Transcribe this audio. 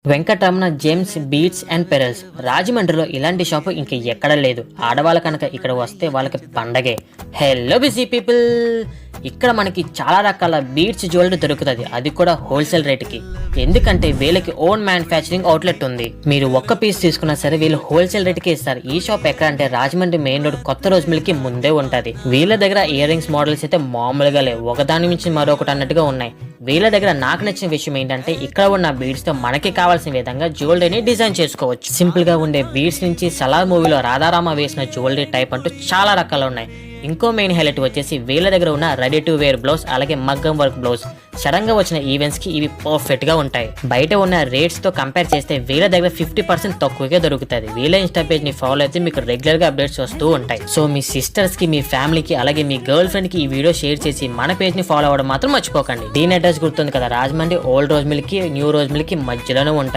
Venkataramana gems beads and pearls రాజమండ్రిలో ఇలాంటి shop ఇంక ఎక్కడ లేదు. ఆడవాళ్ళ కనుక ఇక్కడ వస్తే వాళ్ళకి పండగే. హలో బిజీ పీపుల్, ఇక్కడ మనకి చాలా రకాల బీట్స్ జ్యువెలరీ దొరుకుతుంది, అది కూడా హోల్సేల్ రేటుకి. ఎందుకంటే వీళ్ళకి ఓన్ మ్యానుఫ్యాక్చరింగ్ అవుట్లెట్ ఉంది. మీరు ఒక్క పీస్ తీసుకున్నా సరే వీళ్ళు హోల్సేల్ రేటుకి ఇస్తారు. ఈ షాప్ ఎక్కడ అంటే రాజమండ్రి మెయిన్ రోడ్ కొత్త రోజు మిల్కి ముందే ఉంటది. వీళ్ళ దగ్గర ఇయర్ రింగ్స్ మోడల్స్ అయితే మామూలుగా లేవు, ఒకదాని నుంచి మరొకటి అన్నట్టుగా ఉన్నాయి. వీళ్ళ దగ్గర నాకు నచ్చిన విషయం ఏంటంటే ఇక్కడ ఉన్న బీడ్స్ తో మనకి కావాల్సిన విధంగా జ్యువెలరీని డిజైన్ చేసుకోవచ్చు. సింపుల్ గా ఉండే బీడ్స్ నుంచి సలార్ మూవీలో రాధారామ వేసిన జ్యువెలరీ టైప్ అంటూ చాలా రకాలు ఉన్నాయి. ఇంకో మెయిన్ హైలైట్ వచ్చేసి వీళ్ళ దగ్గర ఉన్న రెడీ టు వేర్ బ్లౌజ్, అలాగే మగ్గం వర్క్ బ్లౌజ్ సడన్ గా వచ్చిన ఈవెంట్స్ కి ఇవి పర్ఫెక్ట్ గా ఉంటాయి. బయట ఉన్న రేట్స్ తో కంపేర్ చేస్తే వీళ్ళ దగ్గర 50% తక్కువగా దొరుకుతుంది. వీళ్ళ ఇన్స్టా పేజ్ ని ఫాలో అయితే మీకు రెగ్యులర్ గా అప్డేట్స్ వస్తూ ఉంటాయి. సో మీ సిస్టర్స్ కి, మీ ఫ్యామిలీకి, అలాగే మీ గర్ల్ ఫ్రెండ్ కి ఈ వీడియో షేర్ చేసి మన పేజ్ ని ఫాలో అవ్వడం మాత్రం మర్చిపోకండి. దీని అడ్రస్ గుర్తుంది కదా, రాజమండ్రి ఓల్డ్ రోజ్ మిల్ కి న్యూ రోజ్ మిల్ కి మధ్యలోనే ఉంటాయి.